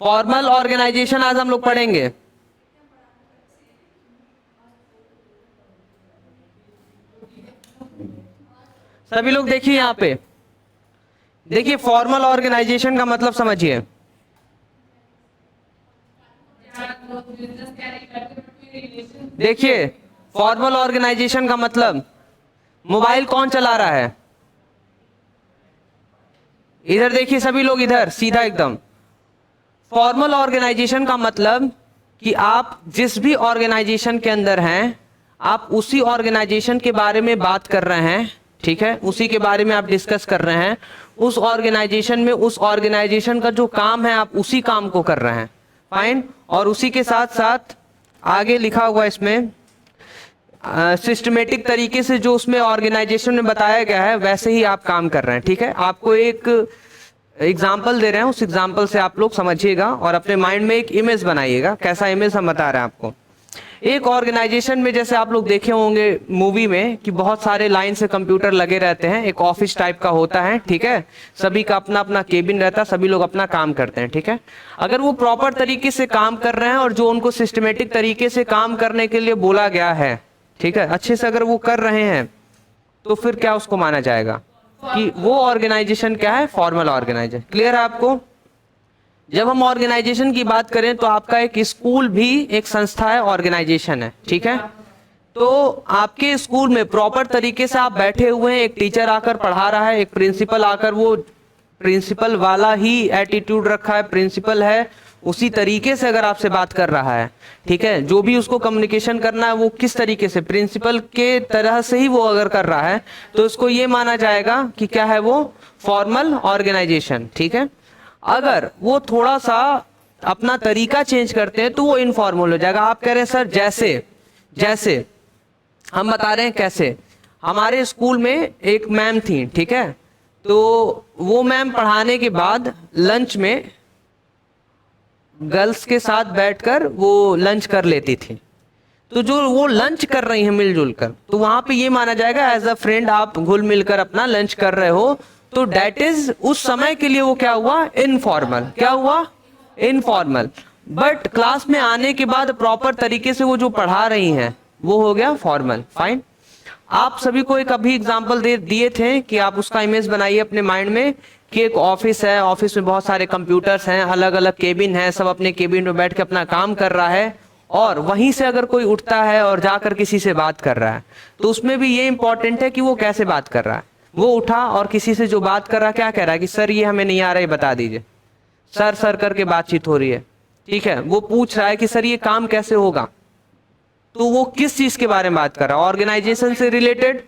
Formal organisation आज हम लोग पढ़ेंगे। सभी लोग देखिए यहाँ पे, देखिए फॉर्मल ऑर्गेनाइजेशन का मतलब समझिए। देखिए फॉर्मल ऑर्गेनाइजेशन का मतलब, मोबाइल कौन चला रहा है? इधर देखिए सभी लोग, इधर सीधा एकदम। फॉर्मल ऑर्गेनाइजेशन का मतलब कि आप जिस भी ऑर्गेनाइजेशन के अंदर हैं, आप उसी ऑर्गेनाइजेशन के बारे में बात कर रहे हैं, ठीक है, उसी के बारे में आप डिस्कस कर रहे हैं। उस ऑर्गेनाइजेशन में उस ऑर्गेनाइजेशन का जो काम है आप उसी काम को कर रहे हैं, फाइन। और उसी के साथ साथ आगे लिखा हुआ इसमें सिस्टमेटिक तरीके से जो उसमें ऑर्गेनाइजेशन में बताया गया है वैसे ही आप काम कर रहे हैं, ठीक है। आपको एक एग्जाम्पल दे रहे हैं, उस एग्जाम्पल से आप लोग समझिएगा और अपने माइंड में एक इमेज बनाइएगा। कैसा इमेज हम बता रहे हैं आपको। एक ऑर्गेनाइजेशन में जैसे आप लोग देखे होंगे मूवी में कि बहुत सारे लाइन से कंप्यूटर लगे रहते हैं, एक ऑफिस टाइप का होता है, ठीक है। सभी का अपना अपना केबिन रहता है, सभी लोग अपना काम करते हैं, ठीक है। अगर वो प्रॉपर तरीके से काम कर रहे हैं और जो उनको सिस्टमेटिक तरीके से काम करने के लिए बोला गया है, ठीक है, अच्छे से अगर वो कर रहे हैं तो फिर क्या उसको माना जाएगा कि वो ऑर्गेनाइजेशन क्या है? Formal organisation. क्लियर है आपको? जब हम ऑर्गेनाइजेशन की बात करें तो आपका एक स्कूल भी एक संस्था है, ऑर्गेनाइजेशन है, ठीक है। तो आपके स्कूल में प्रॉपर तरीके से आप बैठे हुए हैं, एक टीचर आकर पढ़ा रहा है, एक प्रिंसिपल आकर वो प्रिंसिपल वाला ही एटीट्यूड रखा है, प्रिंसिपल है उसी तरीके से अगर आपसे बात कर रहा है, ठीक है, जो भी उसको कम्युनिकेशन करना है वो किस तरीके से प्रिंसिपल के तरह से ही वो अगर कर रहा है तो उसको ये माना जाएगा कि क्या है? वो फॉर्मल ऑर्गेनाइजेशन, ठीक है। अगर वो थोड़ा सा अपना तरीका चेंज करते हैं तो वो इनफॉर्मल हो जाएगा। आप कह रहे हैं सर जैसे जैसे हम बता रहे हैं कैसे। हमारे स्कूल में एक मैम थी, ठीक है, तो वो मैम पढ़ाने के बाद लंच में गर्ल्स के साथ बैठकर वो लंच कर लेती थी। तो जो वो लंच कर रही हैं मिलजुल कर, तो वहां पे ये माना जाएगा एज अ फ्रेंड आप घुल मिलकर अपना लंच कर रहे हो, तो डेट इज उस समय के लिए वो क्या हुआ? इनफॉर्मल। क्या हुआ? इनफॉर्मल। बट क्लास में आने के बाद प्रॉपर तरीके से वो जो पढ़ा रही हैं वो हो गया फॉर्मल, फाइन। आप सभी को एक अभी एग्जांपल दिए थे कि आप उसका इमेज बनाइए अपने माइंड में कि एक ऑफिस है, ऑफिस में बहुत सारे कंप्यूटर्स हैं, अलग अलग केबिन है, सब अपने केबिन में बैठ के अपना काम कर रहा है। और वहीं से अगर कोई उठता है और जाकर किसी से बात कर रहा है तो उसमें भी ये इंपॉर्टेंट है कि वो कैसे बात कर रहा है। वो उठा और किसी से जो बात कर रहा है क्या कह रहा है कि सर ये हमें नहीं आ रहा है, बता दीजिए। सर सर करके बातचीत हो रही है, ठीक है। वो पूछ रहा है कि सर ये काम कैसे होगा, तो वो किस चीज के बारे में बात कर रहा है? ऑर्गेनाइजेशन से रिलेटेड।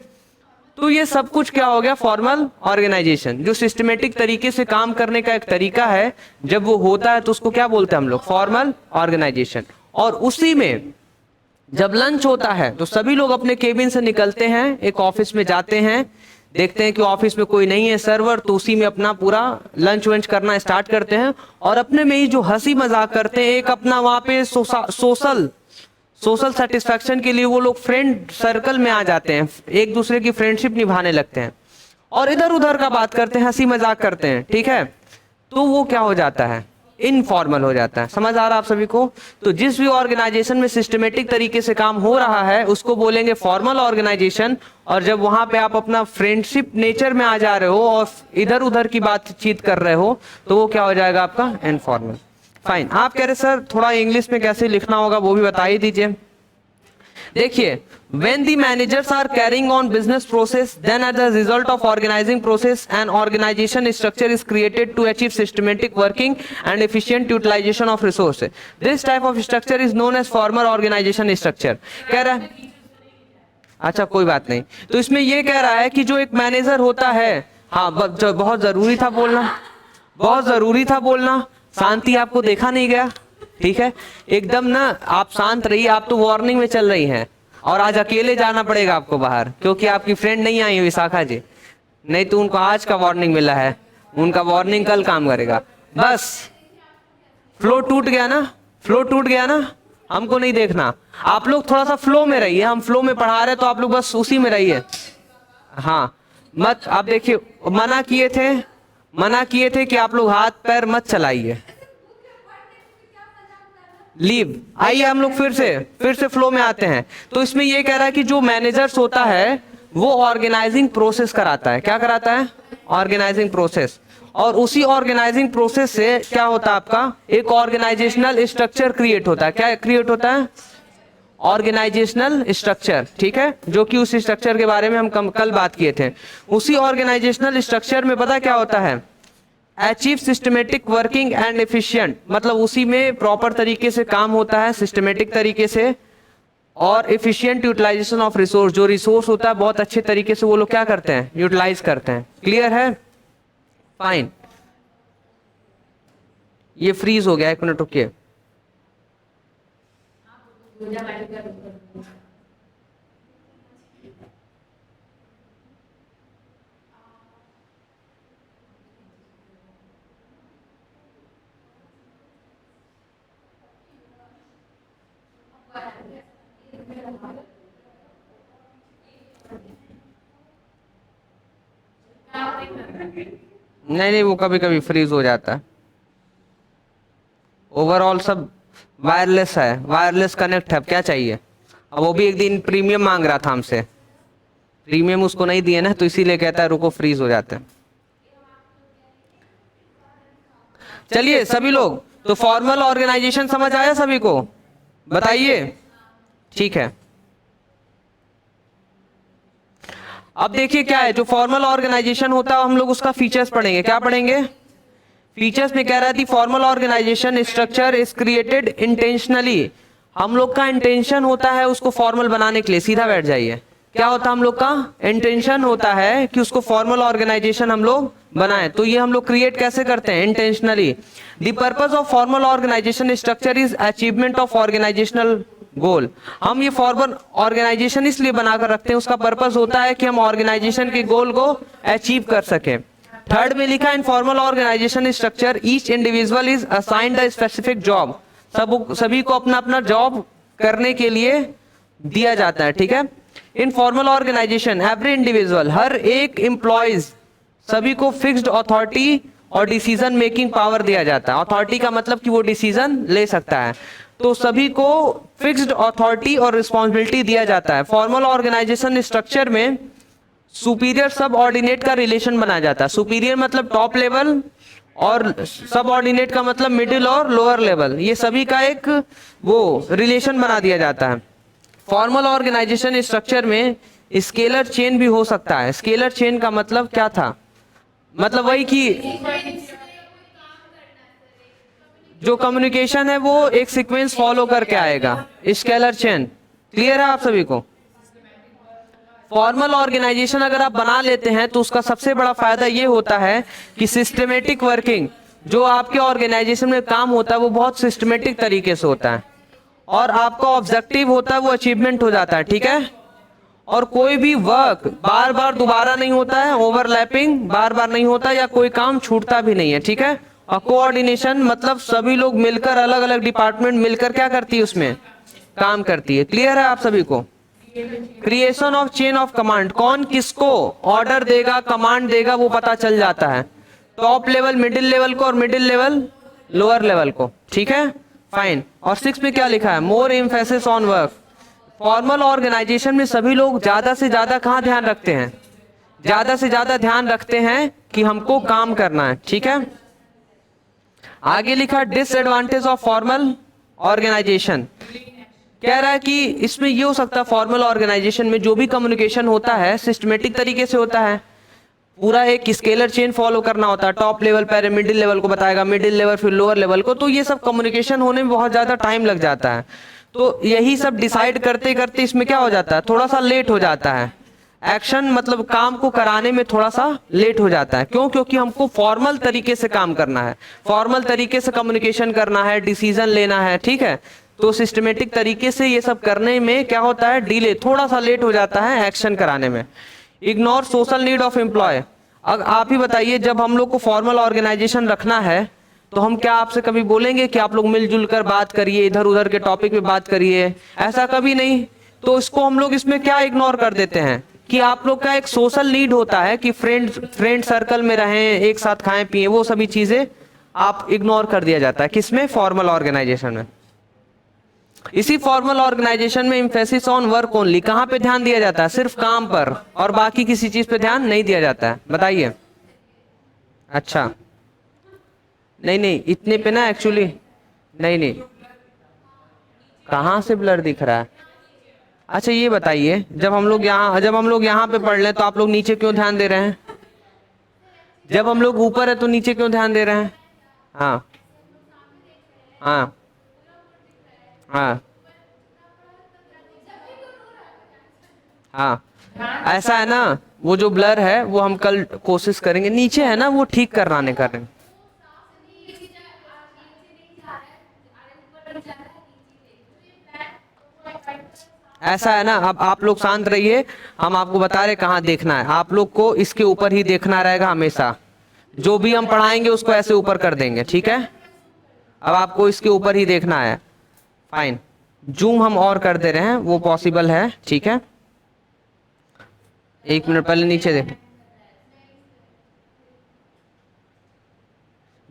तो ये सब कुछ क्या हो गया? Formal organisation. जो सिस्टमेटिक तरीके से काम करने का एक तरीका है, जब वो होता है तो उसको क्या बोलते हैं हम लोग? Formal organisation. और उसी में जब लंच होता है तो सभी लोग अपने केबिन से निकलते हैं, एक ऑफिस में जाते हैं, देखते हैं कि ऑफिस में कोई नहीं है सर्वर, तो उसी में अपना पूरा लंच वंच करना स्टार्ट करते हैं और अपने में ही जो हंसी मजाक करते हैं, एक अपना वहां पे सोशल सेटिस्फैक्शन के लिए वो लोग फ्रेंड सर्कल में आ जाते हैं, एक दूसरे की फ्रेंडशिप निभाने लगते हैं और इधर उधर का बात करते हैं, हंसी मजाक करते हैं, ठीक है। तो वो क्या हो जाता है? इनफॉर्मल हो जाता है। समझ आ रहा है आप सभी को? तो जिस भी ऑर्गेनाइजेशन में सिस्टमेटिक तरीके से काम हो रहा है उसको बोलेंगे फॉर्मल ऑर्गेनाइजेशन। और जब वहां पे आप अपना फ्रेंडशिप नेचर में आ जा रहे हो और इधर उधर की बातचीत कर रहे हो तो वो क्या हो जाएगा? आपका इनफॉर्मल, फाइन। आप कह रहे सर थोड़ा इंग्लिश में कैसे लिखना होगा वो भी बता ही दीजिए। देखिए, when the managers are carrying on business process, then as a result of organizing process, an organization structure is created to achieve systematic working and efficient utilization of resources. This type of structure is known as formal organization structure. कह रहा है, अच्छा कोई बात नहीं। तो इसमें ये कह रहा है कि जो एक मैनेजर होता है, हाँ बहुत जरूरी था बोलना, बहुत जरूरी था बोलना। शांति आपको देखा नहीं गया, ठीक है, एकदम ना आप शांत रहिए। आप तो वार्निंग में चल रही हैं और आज अकेले जाना पड़ेगा आपको बाहर, क्योंकि आपकी फ्रेंड नहीं आई विशाखा जी, नहीं तो उनको आज का वार्निंग मिला है, उनका वार्निंग कल काम करेगा। बस फ्लो टूट गया ना, फ्लो टूट गया ना, हमको नहीं देखना। आप लोग थोड़ा सा फ्लो में रहिए, हम फ्लो में पढ़ा रहे तो आप लोग बस उसी में रहिए। हाँ, मत, आप देखिए मना किए थे कि आप लोग हाथ पैर मत चलाइए। लीव, आइए हम लोग फिर से फ्लो में आते हैं। तो इसमें ये कह रहा है कि जो मैनेजर्स होता है वो ऑर्गेनाइजिंग प्रोसेस कराता है। क्या कराता है? Organising process. और उसी ऑर्गेनाइजिंग प्रोसेस से क्या होता है आपका, एक ऑर्गेनाइजेशनल स्ट्रक्चर क्रिएट होता है। क्या क्रिएट होता है? ऑर्गेनाइजेशनल स्ट्रक्चर, ठीक है, जो कि उस स्ट्रक्चर के बारे में हम कल बात किए थे। उसी ऑर्गेनाइजेशनल स्ट्रक्चर में पता क्या होता है? Achieve systematic working and efficient, मतलब उसी में प्रॉपर तरीके से काम होता है, सिस्टमेटिक तरीके से, और एफिशिएंट यूटिलाइजेशन ऑफ रिसोर्स, जो रिसोर्स होता है बहुत अच्छे तरीके से वो लोग क्या करते हैं? यूटिलाइज करते हैं। क्लियर है? फाइन। ये फ्रीज हो गया, 1 मिनट रुकिए। नहीं, वो कभी कभी फ्रीज हो जाता है। ओवरऑल सब वायरलेस है, वायरलेस कनेक्ट है। अब क्या चाहिए? अब वो भी एक दिन प्रीमियम मांग रहा था हमसे, प्रीमियम उसको नहीं दिए ना, तो इसीलिए कहता है रुको, फ्रीज हो जाते हैं। चलिए सभी लोग, तो फॉर्मल ऑर्गेनाइजेशन समझ आया सभी को? बताइए। ठीक है, अब देखिए क्या है, जो फॉर्मल ऑर्गेनाइजेशन होता है हम लोग उसका फीचर्स पढ़ेंगे। क्या पढ़ेंगे? फीचर्स में कह रहा थी formal organisation structure is created intentionally. हम लोग का इंटेंशन होता है उसको फॉर्मल बनाने के लिए। सीधा बैठ जाइए। क्या होता है हम लोग का इंटेंशन होता है कि उसको फॉर्मल ऑर्गेनाइजेशन हम लोग बनाएं। तो ये हम लोग क्रिएट कैसे करते हैं? Intentionally. The purpose of formal organisation structure is achievement of organisational goal. हम ये फॉर्मल ऑर्गेनाइजेशन इसलिए बनाकर रखते हैं, उसका पर्पस होता है कि हम ऑर्गेनाइजेशन के गोल को अचीव कर सके। थर्ड में लिखा in formal organisation structure each individual is assigned a specific job. सभी को अपना अपना जॉब करने के लिए दिया जाता है, ठीक है। In formal organisation every individual, हर एक एम्प्लॉयज, सभी को फिक्स्ड अथॉरिटी और डिसीजन मेकिंग पावर दिया जाता है। अथॉरिटी का मतलब कि वो डिसीजन ले सकता है, तो सभी को फिक्स्ड अथॉरिटी और रिस्पॉन्सिबिलिटी दिया जाता है। फॉर्मल ऑर्गेनाइजेशन स्ट्रक्चर में सुपीरियर सब ऑर्डिनेट का रिलेशन बनाया जाता है। सुपीरियर मतलब टॉप लेवल, और सब ऑर्डिनेट का मतलब मिडिल और लोअर लेवल, ये सभी का एक वो रिलेशन बना दिया जाता है। फॉर्मल ऑर्गेनाइजेशन स्ट्रक्चर में स्केलर चेन भी हो सकता है। स्केलर चेन का मतलब क्या था? मतलब वही कि जो कम्युनिकेशन है वो एक सीक्वेंस फॉलो करके आएगा, स्केलर चेन। क्लियर है आप सभी को? फॉर्मल ऑर्गेनाइजेशन अगर आप बना लेते हैं तो उसका सबसे बड़ा फायदा ये होता है कि सिस्टमेटिक वर्किंग, जो आपके ऑर्गेनाइजेशन में काम होता है वो बहुत सिस्टमेटिक तरीके से होता है, और आपका ऑब्जेक्टिव होता है वो अचीवमेंट हो जाता है, ठीक है। और कोई भी वर्क बार बार दोबारा नहीं होता है, ओवरलैपिंग बार बार नहीं होता, या कोई काम छूटता भी नहीं है, ठीक है। और कोऑर्डिनेशन मतलब सभी लोग मिलकर, अलग अलग डिपार्टमेंट मिलकर क्या करती है, उसमें काम करती है। क्लियर है आप सभी को? Creation of chain of command, कौन किसको ऑर्डर देगा, कमांड देगा, वो पता चल जाता है। टॉप लेवल मिडिल लेवल को, और मिडिल लेवल लोअर लेवल को, ठीक है। फाइन। और 6 में क्या लिखा है? More emphasis on work. Formal organisation में सभी लोग ज्यादा से ज्यादा कहाँ ध्यान रखते हैं? ज्यादा से ज्यादा ध्यान रखते हैं कि हमको काम करना है, ठीक है। आगे लिखा डिसएडवांटेज ऑफ फॉर्मल ऑर्गेनाइजेशन। कह रहा है कि इसमें ये हो सकता है फॉर्मल ऑर्गेनाइजेशन में जो भी कम्युनिकेशन होता है सिस्टमेटिक तरीके से होता है, पूरा एक स्केलर चेन फॉलो करना होता है। टॉप लेवल पहले मिडिल लेवल को बताएगा, मिडिल लेवल फिर लोअर लेवल को, तो ये सब कम्युनिकेशन होने में बहुत ज्यादा टाइम लग जाता है। तो यही सब डिसाइड करते करते इसमें क्या हो जाता है, थोड़ा सा लेट हो जाता है। एक्शन मतलब काम को कराने में थोड़ा सा लेट हो जाता है। क्यों? क्योंकि हमको फॉर्मल तरीके से काम करना है, फॉर्मल तरीके से कम्युनिकेशन करना है, डिसीजन लेना है, ठीक है। तो सिस्टमेटिक तरीके से ये सब करने में क्या होता है, डिले, थोड़ा सा लेट हो जाता है एक्शन कराने में। Ignore social need of employ. अब आप ही बताइए, जब हम लोग को फॉर्मल ऑर्गेनाइजेशन रखना है तो हम क्या आपसे कभी बोलेंगे कि आप लोग मिलजुल कर बात करिए, इधर उधर के टॉपिक पे बात करिए? ऐसा कभी नहीं। तो इसको हम लोग इसमें क्या इग्नोर कर देते हैं कि आप लोग का एक सोशल नीड होता है कि फ्रेंड सर्कल में रहें, एक साथ खाएं पिए, वो सभी चीजें आप इग्नोर कर दिया जाता है। किसमें? फॉर्मल ऑर्गेनाइजेशन में। इसी फॉर्मल ऑर्गेनाइजेशन में एम्फेसिस ऑन वर्क ओनली, कहां पे ध्यान दिया जाता है? सिर्फ काम पर, और बाकी किसी चीज पे ध्यान नहीं दिया जाता है। बताइए। अच्छा, नहीं नहीं, इतने पे ना एक्चुअली, नहीं नहीं, कहां से ब्लर दिख रहा है? अच्छा ये बताइए, जब हम लोग यहाँ पे पढ़ लें तो आप लोग नीचे क्यों ध्यान दे रहे हैं? जब हम लोग ऊपर है तो नीचे क्यों ध्यान दे रहे हैं? हाँ हाँ हाँ हाँ, ऐसा है ना, वो जो ब्लर है वो हम कल कोशिश करेंगे, नीचे है ना वो ठीक कराने करेंगे। ऐसा है ना, अब आप लोग शांत रहिए, हम आपको बता रहे कहाँ देखना है। आप लोग को इसके ऊपर ही देखना रहेगा हमेशा, जो भी हम पढ़ाएंगे उसको ऐसे ऊपर कर देंगे, ठीक है? अब आपको इसके ऊपर ही देखना है। फाइन, जूम हम और कर दे रहे हैं, वो पॉसिबल है, ठीक है? एक मिनट पहले नीचे देख।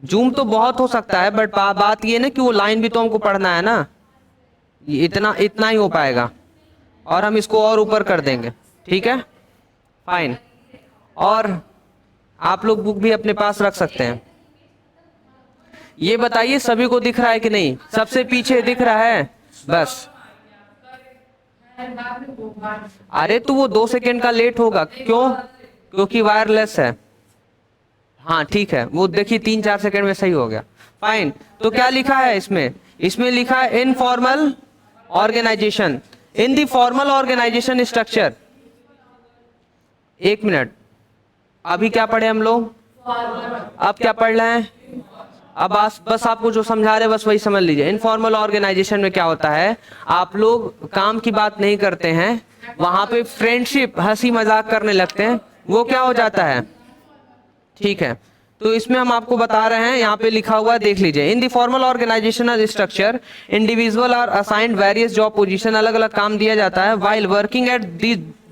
जूम तो बहुत हो सकता है, बट बात ये ना कि वो लाइन भी तो हमको पढ़ना है ना, ये इतना ही हो पाएगा, और हम इसको और ऊपर कर देंगे, ठीक है? फाइन, और आप लोग बुक भी अपने पास रख सकते हैं। ये बताइए सभी को दिख रहा है कि नहीं? सबसे पीछे दिख रहा है बस? अरे तो वो 2 सेकेंड का लेट होगा, क्यों? क्योंकि वायरलेस है। हाँ ठीक है, वो देखिए 3-4 सेकेंड में सही हो गया। फाइन, तो क्या लिखा है इसमें? इसमें लिखा है informal organisation. In the formal organisation structure, एक मिनट, अभी क्या पढ़े हम लोग? अब क्या पढ़ रहे हैं? अब बस आपको जो समझा रहे हैं बस वही समझ लीजिए। इनफॉर्मल ऑर्गेनाइजेशन में क्या होता है, आप लोग काम की बात नहीं करते हैं, वहां पे फ्रेंडशिप, हंसी मजाक करने लगते हैं, वो क्या हो जाता है? ठीक है, तो इसमें हम आपको बता रहे हैं, यहाँ पे लिखा हुआ है, देख लीजिए। In the formal organisational structure individual are assigned various job position, अलग अलग काम दिया जाता है। While working at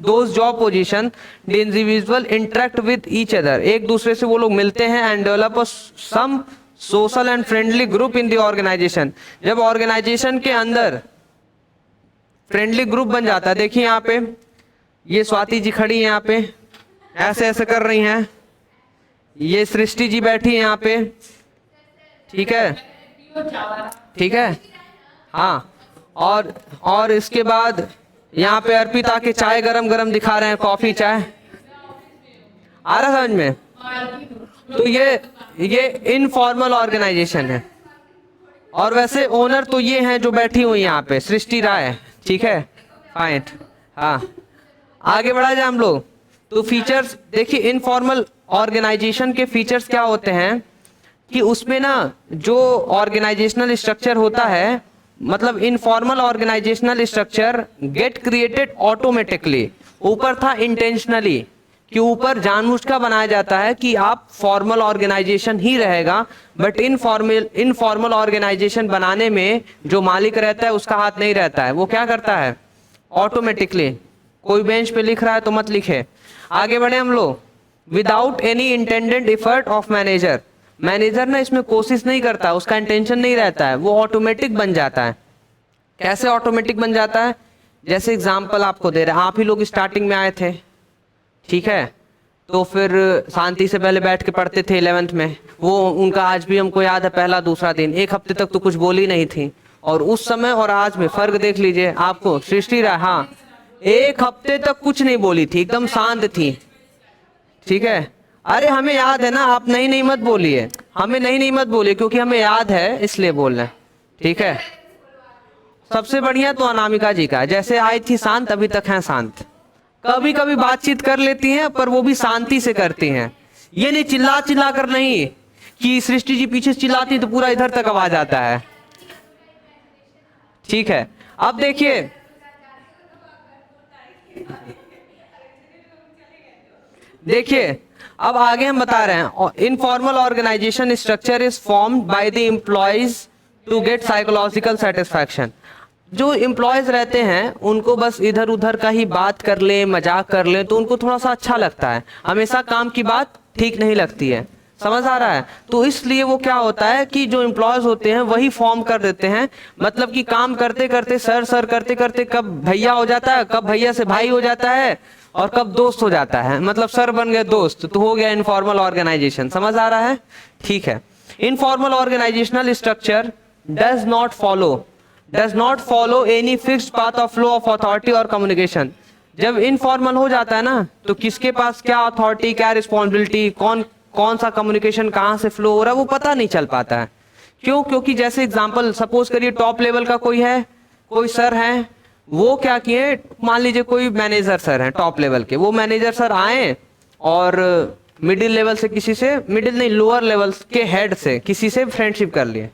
those job position the individual interact with each other, एक दूसरे से वो लोग मिलते हैं, and develop some social and friendly group in the organisation. जब ऑर्गेनाइजेशन के अंदर फ्रेंडली ग्रुप बन जाता है, देखिए यहाँ पे ये स्वाति जी खड़ी है, यहाँ पे ऐसे ऐसे कर रही हैं, ये सृष्टि जी बैठी है यहाँ पे, ठीक है? ठीक है, हाँ, और इसके बाद यहाँ पे अर्पिता के चाय गरम गरम दिखा रहे हैं, कॉफी चाय, आ रहा समझ में? तो ये इनफॉर्मल ऑर्गेनाइजेशन है, और वैसे ओनर तो ये हैं जो बैठी हुई यहाँ पे, सृष्टि राय, ठीक है? फाइन, हाँ, आगे बढ़ा जाए हम लोग। तो फीचर्स देखिए, इनफॉर्मल ऑर्गेनाइजेशन के फीचर्स क्या होते हैं कि उसमें ना जो ऑर्गेनाइजेशनल स्ट्रक्चर होता है, मतलब informal organisational structure get created automatically, ऊपर था इंटेंशनली, कि ऊपर जानबूझकर बनाया जाता है कि आप फॉर्मल ऑर्गेनाइजेशन ही रहेगा, बट इनफॉर्मल ऑर्गेनाइजेशन बनाने में जो मालिक रहता है उसका हाथ नहीं रहता है, वो क्या करता है? ऑटोमेटिकली। कोई बेंच पे लिख रहा है तो मत लिखे। आगे बढ़े हम लोग। Without any intended effort of manager, manager ना इसमें कोशिश नहीं करता, उसका इंटेंशन नहीं रहता है, वो ऑटोमेटिक बन जाता है। कैसे ऑटोमेटिक बन जाता है? जैसे एग्जांपल आपको दे रहे हैं, आप ही लोग स्टार्टिंग में आए थे, ठीक है? तो फिर शांति से पहले बैठ के पढ़ते थे 11th में, वो उनका आज भी हमको याद है, पहला दूसरा दिन, एक हफ्ते तक तो कुछ बोली नहीं थी, और उस समय और आज में फर्क देख लीजिए आपको। सृष्टि राय, हाँ, एक हफ्ते तक कुछ नहीं बोली थी, एकदम शांत थी, ठीक है? अरे हमें याद है ना, आप नहीं मत बोलिए, हमें नहीं मत बोलिए, क्योंकि हमें याद है इसलिए बोल रहे हैं, ठीक है? सबसे बढ़िया तो अनामिका जी का, जैसे आई थी शांत, अभी तक हैं शांत, कभी कभी बातचीत कर लेती हैं, पर वो भी शांति से करती हैं, ये नहीं चिल्ला कर नहीं, कि सृष्टि जी पीछे चिल्लाती तो पूरा इधर तक आवाज आता है, ठीक है? अब देखिए, अब आगे हम बता रहे हैं, informal organisation structure is formed by the employees to get psychological satisfaction. जो एम्प्लॉयज रहते हैं उनको बस इधर उधर का ही बात कर ले, मजाक कर ले, तो उनको थोड़ा सा अच्छा लगता है, हमेशा काम की बात ठीक नहीं लगती है। समझ आ रहा है? तो इसलिए वो क्या होता है कि जो एम्प्लॉयज होते हैं वही फॉर्म कर देते हैं, मतलब कि काम करते करते सर सर करते करते कब भैया हो जाता है, कब भैया से भाई हो जाता है, और कब दोस्त हो जाता है, मतलब सर बन गए दोस्त, तो हो गया इनफॉर्मल ऑर्गेनाइजेशन। समझ आ रहा है? ठीक है। Informal organisational structure does not follow any fixed path of flow of authority और कम्युनिकेशन। जब इनफॉर्मल हो जाता है ना, तो किसके पास क्या अथॉरिटी, क्या रिस्पॉन्सिबिलिटी, कौन सा कम्युनिकेशन कहाँ से फ्लो हो रहा है, वो पता नहीं चल पाता है। क्यों? क्योंकि जैसे एग्जांपल सपोज करिए टॉप लेवल का कोई है, कोई सर है, वो क्या किए, मान लीजिए कोई मैनेजर सर है टॉप लेवल के, वो मैनेजर सर आए और मिडिल लेवल से किसी से, मिडिल नहीं लोअर लेवल के हेड से किसी से फ्रेंडशिप कर लिए,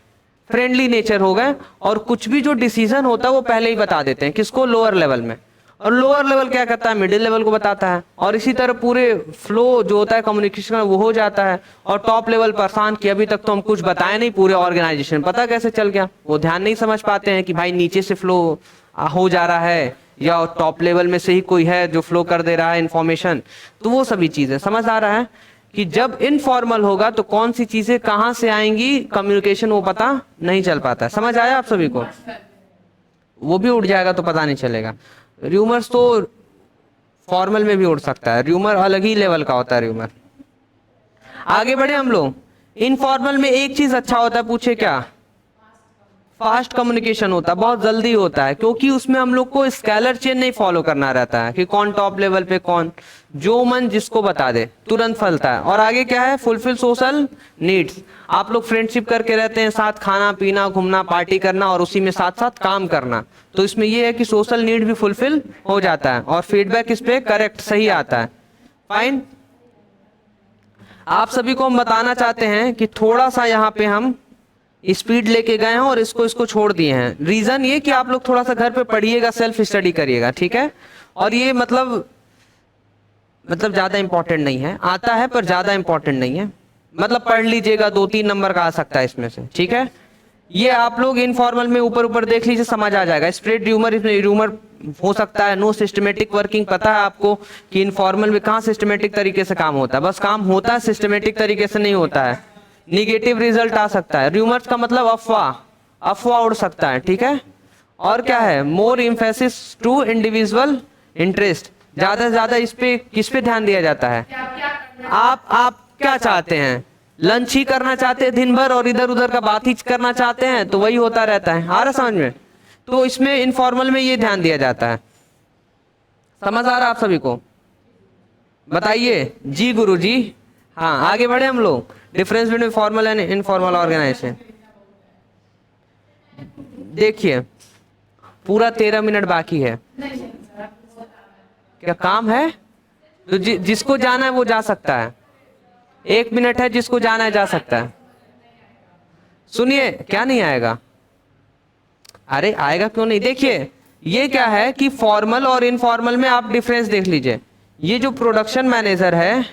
फ्रेंडली नेचर हो गए, और कुछ भी जो डिसीजन होता है वो पहले ही बता देते हैं किसको, लोअर लेवल में, और लोअर लेवल क्या करता है, मिडिल लेवल को बताता है, और इसी तरह पूरे फ्लो जो होता है कम्युनिकेशन वो हो जाता है। और टॉप लेवल परेशान कि अभी तक तो हम कुछ बताए नहीं, पूरे ऑर्गेनाइजेशन पता कैसे चल गया, वो ध्यान नहीं समझ पाते हैं कि भाई नीचे से फ्लो हो जा रहा है या टॉप लेवल में से ही कोई है जो फ्लो कर दे रहा है इंफॉर्मेशन। तो वो सभी चीजें समझ आ रहा है कि जब इनफॉर्मल होगा तो कौन सी चीजें कहां से आएंगी, कम्युनिकेशन वो पता नहीं चल पाता है। समझ आया आप सभी को? वो भी उड़ जाएगा तो पता नहीं चलेगा। र्यूमर्स तो फॉर्मल में भी उड़ सकता है, र्यूमर अलग ही लेवल का होता है र्यूमर। आगे बढ़े हम लोग। इनफॉर्मल में एक चीज अच्छा होता है, पूछे क्या? फास्ट कम्युनिकेशन होता है, बहुत जल्दी होता है, क्योंकि उसमें हम लोग को स्केलर चेन नहीं फॉलो करना रहता है कि कौन टॉप लेवल पे कौन, जो मन जिसको बता दे तुरंत फलता है। और आगे क्या है? Fulfil social needs. आप लोग फ्रेंडशिप करके रहते हैं, साथ खाना पीना घूमना पार्टी करना और उसी में साथ साथ काम करना, तो इसमें यह है कि सोशल नीड भी फुलफिल हो जाता है और फीडबैक इस पे करेक्ट सही आता है। फाइन। आप सभी को हम बताना चाहते हैं कि थोड़ा सा यहाँ पे हम स्पीड लेके गए हैं और इसको छोड़ दिए हैं। रीजन ये कि आप लोग थोड़ा सा घर पे पढ़िएगा, सेल्फ स्टडी करिएगा, ठीक है? और ये मतलब ज्यादा इंपॉर्टेंट नहीं है, आता है पर ज्यादा इंपॉर्टेंट नहीं है, मतलब पढ़ लीजिएगा, 2-3 नंबर का आ सकता है इसमें से, ठीक है? ये आप लोग इनफॉर्मल में ऊपर ऊपर देख लीजिए, समझ आ जाएगा। स्प्रेड र्यूमर, इसमें र्यूमर हो सकता है। नो सिस्टमेटिक वर्किंग, पता है आपको कि इनफॉर्मल में कहाँ सिस्टमेटिक तरीके से काम होता है, बस काम होता है, सिस्टमेटिक तरीके से नहीं होता है। निगेटिव रिजल्ट आ सकता है। र्यूमर्स का मतलब अफवाह उड़ सकता है, ठीक है? और क्या है? मोर इम्फेसिस टू इंडिविजुअल इंटरेस्ट, ज्यादा से ज्यादा इस पे किस पे ध्यान दिया जाता है? आप क्या चाहते हैं? लंच ही करना चाहते हैं दिन भर और इधर उधर का बात ही करना चाहते हैं, तो वही होता रहता है। आ रहा समझ में? तो इसमें इनफॉर्मल में ये ध्यान दिया जाता है। समझ आ रहा आप सभी को? बताइए जी गुरु जी। हाँ, आगे बढ़े हम लोग। Difference between formal and informal organisation. देखिए पूरा 13 मिनट बाकी है। क्या काम है? तो जिसको जाना है वो जा सकता है। 1 मिनट है, जिसको जाना है जा सकता है। सुनिए, क्या नहीं आएगा? अरे आएगा क्यों नहीं? देखिए ये क्या है कि फॉर्मल और इनफॉर्मल में आप डिफरेंस देख लीजिए। ये जो प्रोडक्शन मैनेजर है,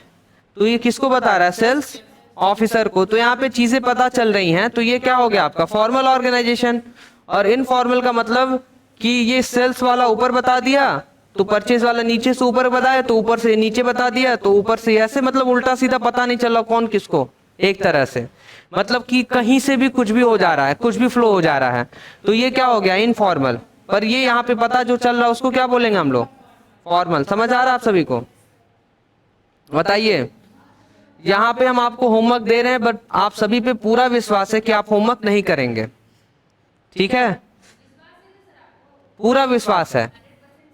तो ये किसको बता रहा है? सेल्स ऑफिसर को। तो यहाँ पे चीजें पता चल रही हैं, तो ये क्या हो गया आपका? Formal organisation. और इनफॉर्मल का मतलब कि ये सेल्स वाला ऊपर बता दिया, तो परचेज वाला नीचे से ऊपर बताया, तो ऊपर से नीचे बता दिया, तो ऊपर से ऐसे, मतलब उल्टा सीधा पता नहीं चला कौन किसको, एक तरह से मतलब कि कहीं से भी कुछ भी हो जा रहा है, कुछ भी फ्लो हो जा रहा है, तो ये क्या हो गया? इनफॉर्मल। पर ये यहाँ पे पता जो चल रहा है उसको क्या बोलेंगे हम लोग? फॉर्मल। समझ आ रहा है आप सभी को? बताइए। यहाँ पे हम आपको होमवर्क दे रहे हैं, बट आप सभी पे पूरा विश्वास है कि आप होमवर्क नहीं करेंगे, ठीक है? पूरा विश्वास है,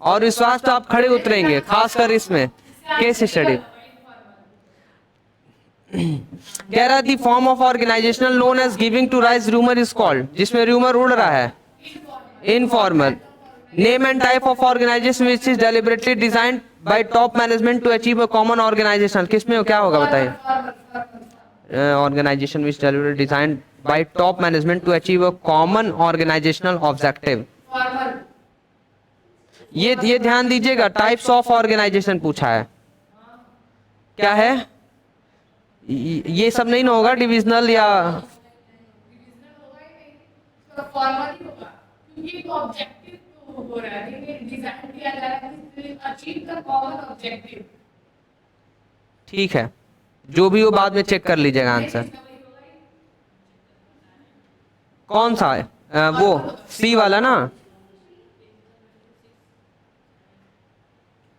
और विश्वास तो आप खड़े उतरेंगे, खासकर इसमें केस स्टडी। कह रहा the form of organisational known as giving to rise rumour is called, जिसमें रूमर उड़ रहा है, informal. Name and type of organisation which is deliberately designed by top management to achieve a common organisation, किसमें क्या होगा बताइए? Organisation which deliberately designed by top management to achieve a common organisational objective. ये ध्यान दीजिएगा, types of organisation पूछा है। क्या है? ये सब नहीं ना होगा डिविजनल या हो रहा है, लेकिन डिजाइन किया जा रहा है अचीव द कॉमन ऑब्जेक्टिव। ठीक है, जो भी हो बाद में चेक कर लीजिएगा आंसर। कौन सा है? वो सी वाला ना।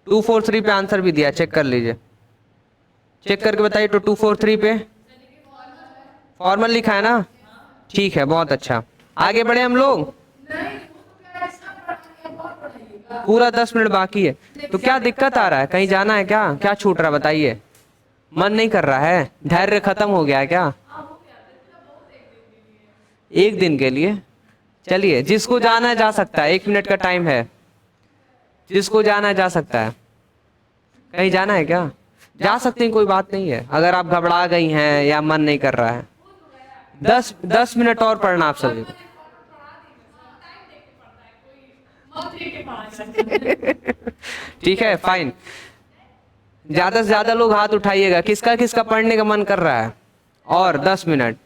243 पे आंसर भी दिया, चेक कर लीजिए, चेक करके बताइए। तो 243 पे फॉर्मल लिखा है ना। ठीक है, बहुत अच्छा। आगे बढ़े हम लोग। पूरा 10 मिनट बाकी है, तो क्या दिक्कत आ रहा है? कहीं जाना है क्या? क्या छूट रहा है बताइए? मन नहीं कर रहा है? धैर्य खत्म हो गया है क्या? एक दिन के लिए चलिए, जिसको जाना है जा सकता है, 1 मिनट का टाइम है, जिसको जाना है जा सकता है। कहीं जाना है क्या? जा सकते हैं, कोई बात नहीं है। अगर आप घबरा गई हैं या मन नहीं कर रहा है, 10 मिनट और पढ़ना आप सभी को। ठीक है, फाइन। ज्यादा से ज्यादा लोग हाथ उठाइएगा, किसका किसका पढ़ने का मन कर रहा है। और 10 मिनट।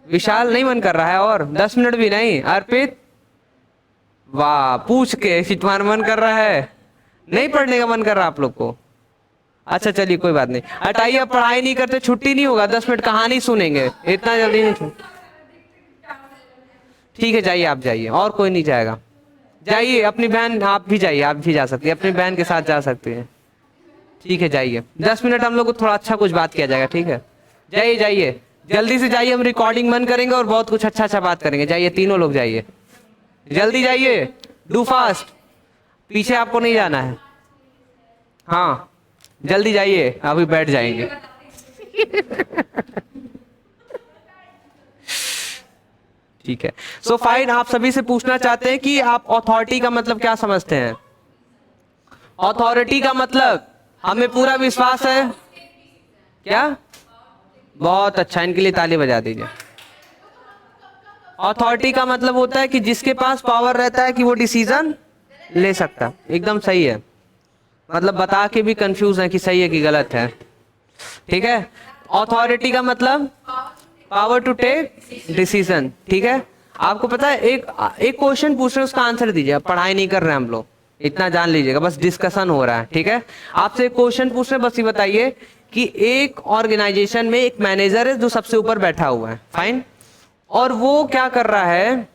विशाल नहीं मन कर रहा है? और 10 मिनट भी नहीं? अर्पित, वाह, पूछ के तुम्हारा मन कर रहा है? नहीं पढ़ने का मन कर रहा आप लोग को? अच्छा चलिए, कोई बात नहीं, हटाइए। अब पढ़ाई नहीं करते छुट्टी नहीं होगा, 10 मिनट कहानी सुनेंगे, इतना जल्दी नहीं छूट। ठीक है, जाइए, आप जाइए, और कोई नहीं जाएगा। जाइए, अपनी बहन, आप भी जाइए, आप भी जा सकती है, अपनी बहन के साथ जा सकती है। ठीक है, जाइए, 10 मिनट हम लोग को थोड़ा अच्छा कुछ बात किया जाएगा। ठीक है, जाइए जाइए, जल्दी से जाइए, हम रिकॉर्डिंग बंद करेंगे और बहुत कुछ अच्छा अच्छा बात करेंगे। जाइए, तीनों लोग जाइए, जल्दी जाइए, डू फास्ट। पीछे आपको नहीं जाना है। हाँ, जल्दी जाइए, अभी बैठ जाएंगे। ठीक है, सो फाइन। आप सभी से पूछना चाहते हैं कि आप अथॉरिटी का मतलब क्या समझते हैं? अथॉरिटी का मतलब हमें पूरा विश्वास है। क्या? बहुत अच्छा, इनके लिए ताली बजा दीजिए। अथॉरिटी का मतलब होता है कि जिसके पास पावर रहता है कि वो डिसीजन ले सकता। एकदम सही है, मतलब बता के भी कंफ्यूज है कि सही है कि गलत है। ठीक है, अथॉरिटी का मतलब पावर टू टेक डिसीजन। ठीक है, आपको पता है, एक क्वेश्चन पूछ रहे हैं, उसका आंसर दीजिए। अब पढ़ाई नहीं कर रहे हैं हम लोग, इतना जान लीजिएगा, बस डिस्कशन हो रहा है। ठीक है, आपसे एक क्वेश्चन पूछ रहे हैं, बस ये बताइए कि एक ऑर्गेनाइजेशन में एक मैनेजर है जो सबसे ऊपर बैठा हुआ है, फाइन, और वो क्या कर रहा है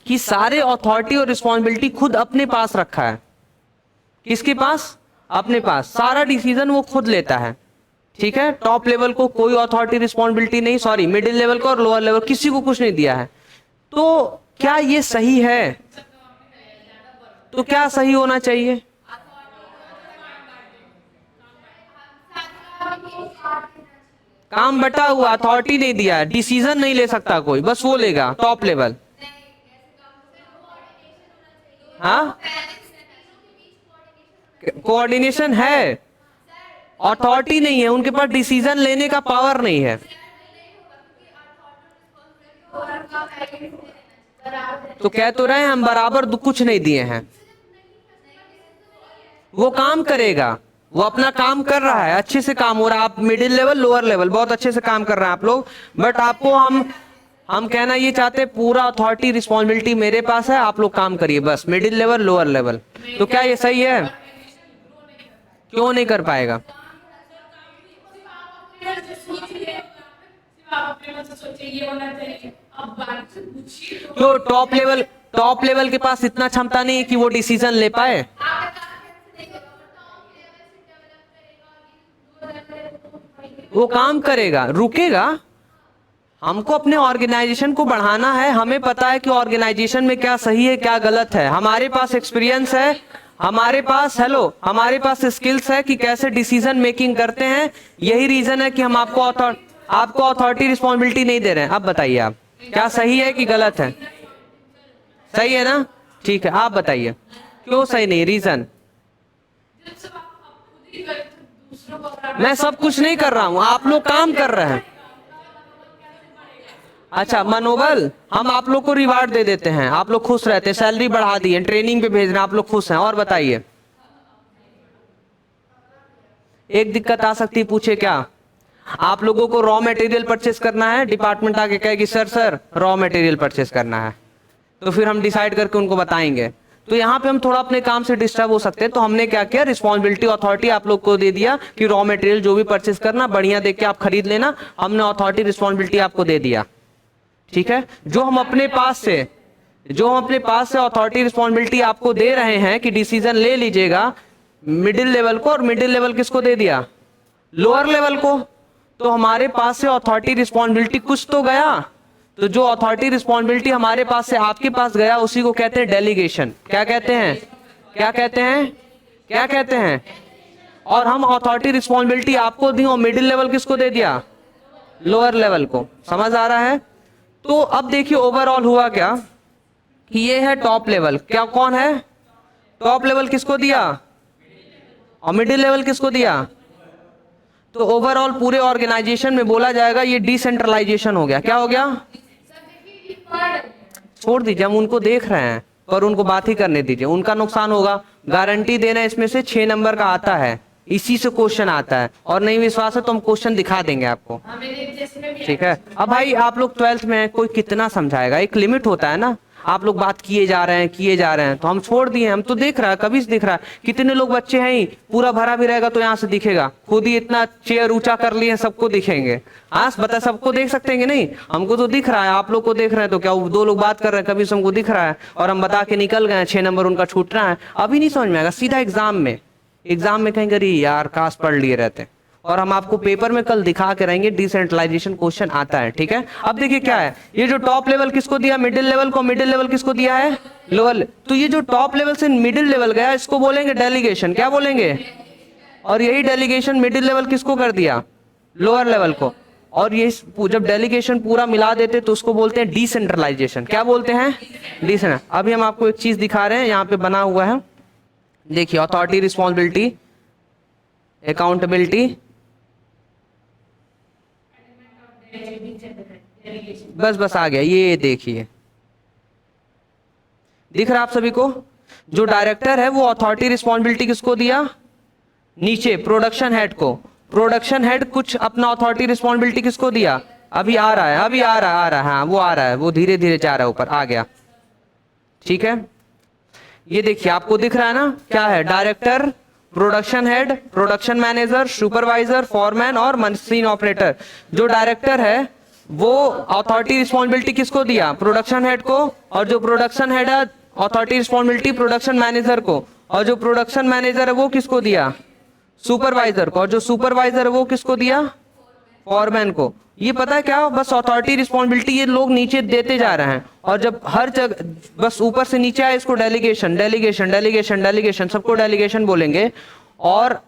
कि सारे अथॉरिटी और रिस्पॉन्सिबिलिटी खुद अपने पास रखा है। किसके पास? अपने पास। सारा डिसीजन वो खुद लेता है। ठीक है, टॉप लेवल को कोई अथॉरिटी रिस्पॉन्सिबिलिटी नहीं, सॉरी, मिडिल लेवल को और लोअर लेवल किसी को कुछ नहीं दिया है। तो क्या ये सही है? तो क्या सही होना चाहिए? काम बटा हुआ, अथॉरिटी नहीं दिया, डिसीजन नहीं ले सकता कोई, बस वो लेगा टॉप लेवल। हाँ, कोऑर्डिनेशन है, अथॉरिटी नहीं है, उनके पास डिसीजन लेने का पावर नहीं है। तो कह तो रहे हैं हम बराबर कुछ नहीं दिए हैं। वो काम करेगा, वो अपना काम कर रहा है, अच्छे से काम हो रहा है। आप मिडिल लेवल, लोअर लेवल बहुत अच्छे से काम कर रहे हैं आप लोग, बट आपको हम कहना ये चाहते हैं पूरा अथॉरिटी रिस्पॉन्सिबिलिटी मेरे पास है, आप लोग काम करिए, बस मिडिल लेवल लोअर लेवल। तो क्या ये सही है? क्यों नहीं कर पाएगा? तो टॉप लेवल के पास इतना क्षमता नहीं है कि वो डिसीजन ले पाए। वो काम करेगा, रुकेगा। हमको अपने ऑर्गेनाइजेशन को बढ़ाना है, हमें पता है कि ऑर्गेनाइजेशन में क्या सही है क्या गलत है, हमारे पास एक्सपीरियंस है, हमारे पास हमारे पास स्किल्स है कि कैसे डिसीजन मेकिंग करते हैं। यही रीजन है कि हम आपको अथॉरिटी रिस्पॉन्सिबिलिटी नहीं दे रहे हैं। अब बताइए, आप क्या सही है कि गलत है? सही है ना? ठीक है, आप बताइए क्यों सही नहीं, रीजन। मैं सब कुछ नहीं कर रहा हूं, आप लोग काम कर रहे हैं। अच्छा, मनोबल, हम आप लोग को रिवार्ड दे देते हैं, आप लोग खुश रहते हैं, सैलरी बढ़ा दी है, ट्रेनिंग पे भेज रहे हैं, आप लोग खुश हैं। और बताइए, एक दिक्कत आ सकती है, पूछे क्या? आप लोगों को रॉ मटेरियल परचेस करना है, डिपार्टमेंट आके कहे कि सर रॉ मटेरियल परचेस करना है, तो फिर हम डिसाइड करके उनको बताएंगे। तो यहाँ पे हम थोड़ा अपने काम से डिस्टर्ब हो सकते हैं, तो हमने क्या किया, रिस्पॉन्सिबिलिटी अथॉरिटी आप लोग को दे दिया कि रॉ मटेरियल जो भी परचेस करना बढ़िया देख के आप खरीद लेना, हमने अथॉरिटी रिस्पॉन्सिबिलिटी आपको दे दिया। ठीक है, जो हम अपने पास से अथॉरिटी रिस्पॉन्सिबिलिटी आपको दे रहे हैं कि डिसीजन ले लीजिएगा, मिडिल लेवल को, और मिडिल लेवल किसको दे दिया, लोअर लेवल को। तो हमारे पास से अथॉरिटी रिस्पॉन्सिबिलिटी कुछ तो गया, तो जो अथॉरिटी रिस्पॉन्सिबिलिटी हमारे पास से आपके पास गया उसी को कहते हैं डेलीगेशन। क्या कहते हैं, क्या कहते हैं, क्या कहते हैं। और हम अथॉरिटी रिस्पॉन्सिबिलिटी आपको दी और मिडिल लेवल किसको दे दिया, लोअर लेवल को। समझ आ रहा है। तो अब देखिए ओवरऑल हुआ क्या कि ये है टॉप लेवल, क्या कौन है, टॉप लेवल किसको दिया और मिडिल लेवल किसको दिया। तो ओवरऑल पूरे ऑर्गेनाइजेशन में बोला जाएगा ये डिसेंट्रलाइजेशन हो गया। क्या हो गया, छोड़ दीजिए, हम उनको देख रहे हैं पर उनको बात ही करने दीजिए, उनका नुकसान होगा। गारंटी देना इसमें से 6 नंबर का आता है, इसी से क्वेश्चन आता है, और नहीं विश्वास है तो हम क्वेश्चन दिखा देंगे आपको। ठीक है, अब भाई आप लोग 12th में हैं, कोई कितना समझाएगा, एक लिमिट होता है ना। आप लोग बात किए जा रहे हैं तो हम छोड़ दिए, हम तो देख रहा है, कभी से दिख रहा है, कितने लोग बच्चे हैं ही, पूरा भरा भी रहेगा तो यहाँ से दिखेगा, खुद ही इतना चेयर ऊंचा कर लिए सबको दिखेंगे। हाँ बता, सबको देख सकते हैं नहीं, हमको तो दिख रहा है, आप लोग को देख रहे हैं, तो क्या 2 लोग बात कर रहे हैं, कभी से हमको दिख रहा है और हम बता के निकल गए, 6 नंबर उनका छूट रहा है। अभी नहीं समझ में आएगा, सीधा एग्जाम में कहेंगे अरे यार काश पढ़ लिए रहते। और हम आपको पेपर में कल दिखा के रहेंगे डिसेंट्रलाइजेशन क्वेश्चन आता है। ठीक है, अब देखिए क्या है, ये जो टॉप लेवल किसको दिया, मिडिल लेवल को, मिडिल लेवल किसको दिया है, लोअर। तो ये जो टॉप लेवल से मिडिल लेवल गया इसको बोलेंगे डेलीगेशन। क्या बोलेंगे, और यही डेलीगेशन मिडिल लेवल किसको कर दिया, लोअर लेवल को। और ये जब डेलीगेशन पूरा मिला देते तो उसको बोलते हैं डिसेंट्रलाइजेशन। क्या बोलते हैं, डिसेंट्रल। अभी हम आपको एक चीज दिखा रहे हैं, यहाँ पे बना हुआ है, देखिए, अथॉरिटी रिस्पॉन्सिबिलिटी, अकाउंटेबिलिटी, बस आ गया, ये देखिए दिख रहा है आप सभी को। जो डायरेक्टर है वो अथॉरिटी रिस्पॉन्सिबिलिटी किसको दिया, नीचे प्रोडक्शन हेड को। प्रोडक्शन हेड कुछ अपना अथॉरिटी रिस्पॉन्सिबिलिटी किसको दिया, अभी आ रहा है, हाँ वो आ रहा है, वो धीरे धीरे जा रहा है ऊपर, आ गया। ठीक है, ये देखिए आपको दिख रहा है ना, क्या है, director, production head, production manager, supervisor, foreman और मशीन ऑपरेटर। जो डायरेक्टर है वो अथॉरिटी रिस्पॉन्सिबिलिटी किसको दिया, प्रोडक्शन हेड को, और जो प्रोडक्शन हेड है अथॉरिटी रिस्पॉन्सिबिलिटी प्रोडक्शन मैनेजर को, और जो प्रोडक्शन मैनेजर है वो किसको दिया, सुपरवाइजर को, और जो सुपरवाइजर है वो किसको दिया, फॉरमैन को। ये पता है क्या, बस अथॉरिटी रिस्पॉन्सिबिलिटी ये लोग नीचे देते जा रहे हैं, और जब हर जगह बस ऊपर से नीचे आए इसको डेलीगेशन डेलीगेशन डेलीगेशन डेलीगेशन, सबको डेलीगेशन बोलेंगे। और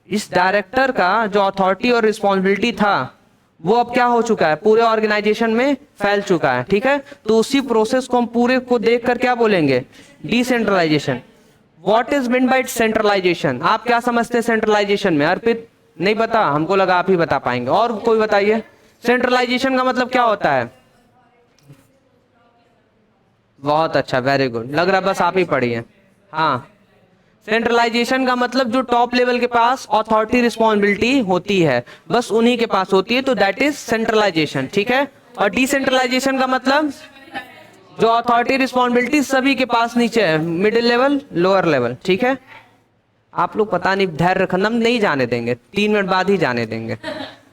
इस डायरेक्टर का जो अथॉरिटी और रिस्पॉन्सिबिलिटी था वो अब क्या हो चुका है, पूरे ऑर्गेनाइजेशन में फैल चुका है। ठीक है, तो उसी प्रोसेस को हम पूरे को देख कर क्या बोलेंगे, decentralisation. What is mean by centralisation, आप क्या समझते हैं सेंट्रलाइजेशन में, अर्पित नहीं पता, हमको लगा आप ही बता पाएंगे, और कोई बताइए सेंट्रलाइजेशन का मतलब क्या होता है। बहुत अच्छा, वेरी गुड, लग रहा बस आप ही पढ़िए। हाँ, सेंट्रलाइजेशन का मतलब जो टॉप लेवल के पास अथॉरिटी रिस्पॉन्सिबिलिटी होती है बस उन्हीं के पास होती है, तो दैट इज सेंट्रलाइजेशन। ठीक है, और डिसेंट्रलाइजेशन का मतलब जो अथॉरिटी रिस्पॉन्सिबिलिटी सभी के पास नीचे है, मिडिल लेवल, लोअर लेवल। ठीक है, आप लोग पता नहीं धैर्य रखना, हम नहीं जाने देंगे, 3 मिनट बाद ही जाने देंगे।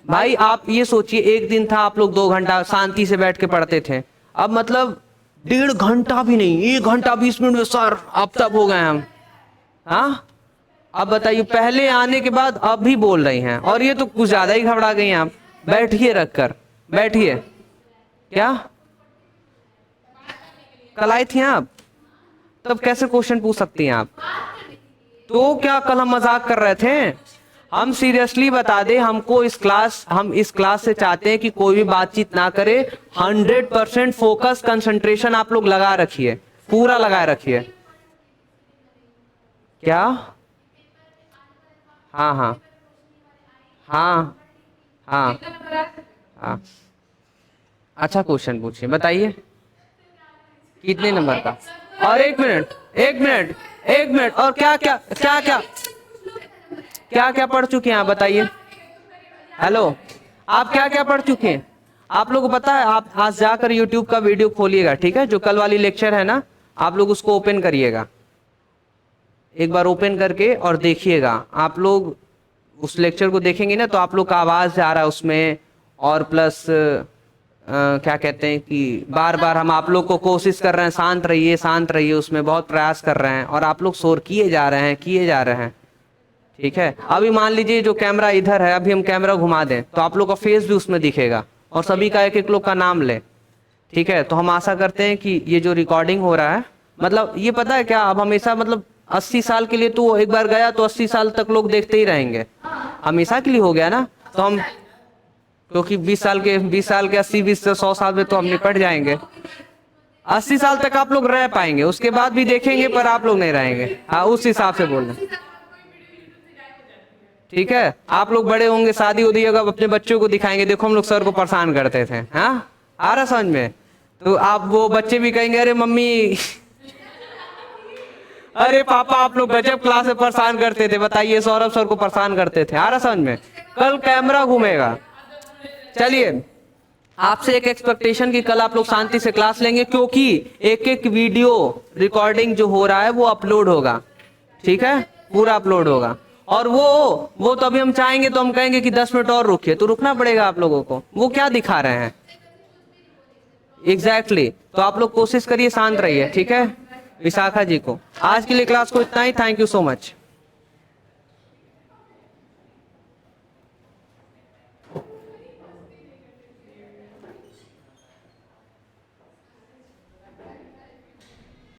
भाई आप ये सोचिए, एक दिन था आप लोग 2 घंटा शांति से बैठ के पढ़ते थे, अब मतलब 1.5 घंटा भी नहीं, 1 घंटा 20 मिनट में सर अब तक हो गए हम। हाँ, अब बताइए, पहले आने के बाद अब भी बोल रही हैं, और ये तो कुछ ज्यादा ही घबरा गई हैं आप। बैठिए, रखकर बैठिए। क्या कल आई थी आप, तब कैसे क्वेश्चन पूछ सकती हैं आप, तो क्या कल हम मजाक कर रहे थे, हम सीरियसली बता दे, हमको हम इस क्लास से चाहते हैं कि कोई भी बातचीत ना करे, 100% फोकस कंसंट्रेशन आप लोग लगा रखिए, पूरा लगाए रखिए। क्या, हाँ हाँ हाँ हाँ हाँ, अच्छा क्वेश्चन पूछिए, बताइए कितने नंबर का। और 1 मिनट, और क्या क्या पढ़ चुके हैं आप, बताइए। हेलो, आप क्या क्या पढ़ चुके हैं, आप लोगों को पता है, आप आज जाकर यूट्यूब का वीडियो खोलिएगा, ठीक है, जो कल वाली लेक्चर है ना, आप लोग उसको ओपन करिएगा, एक बार ओपन करके और देखिएगा। आप लोग उस लेक्चर को देखेंगे ना तो आप लोग का आवाज आ रहा है उसमें, और प्लस क्या कहते हैं कि बार बार हम आप लोग को कोशिश कर रहे हैं शांत रहिए शांत रहिए, उसमें बहुत प्रयास कर रहे हैं और आप लोग शोर किए जा रहे हैं, ठीक है। अभी मान लीजिए जो कैमरा इधर है, अभी हम कैमरा घुमा दें तो आप लोग का फेस भी उसमें दिखेगा और सभी का एक एक लोग का नाम ले, ठीक है। तो हम आशा करते हैं कि ये जो रिकॉर्डिंग हो रहा है, मतलब ये पता है क्या, अब हमेशा मतलब 80 साल के लिए तो एक बार गया तो 80 साल तक लोग देखते ही रहेंगे, हमेशा के लिए हो गया ना। तो हम क्योंकि 20 साल के 80 20 से 100 साल में तो हम निपट जाएंगे, 80 साल तक आप लोग रह पाएंगे, उसके बाद भी देखेंगे पर आप लोग नहीं रहेंगे। हाँ, उस हिसाब से बोल रहे हैं, ठीक है। आप लोग बड़े होंगे, शादी उदी होगा, अपने बच्चों को दिखाएंगे, देखो हम लोग सर को परेशान करते थे, हाँ आ रहा समझ में। तो आप वो बच्चे भी कहेंगे अरे मम्मी अरे पापा आप लोग गजब क्लास में परेशान करते थे, बताइए सौरभ सर को परेशान करते थे, आ रहा समझ में। कल कैमरा घूमेगा। चलिए, आपसे एक एक्सपेक्टेशन कि कल आप लोग शांति से क्लास लेंगे, क्योंकि एक एक वीडियो रिकॉर्डिंग जो हो रहा है वो अपलोड होगा, ठीक है, पूरा अपलोड होगा। और वो तो अभी हम चाहेंगे तो हम कहेंगे कि 10 मिनट और रुकिए, तो रुकना पड़ेगा आप लोगों को, वो क्या दिखा रहे हैं एग्जैक्टली। तो आप लोग कोशिश करिए शांत रहिए, ठीक है। विशाखा जी को आज के लिए क्लास को इतना ही, थैंक यू सो मच।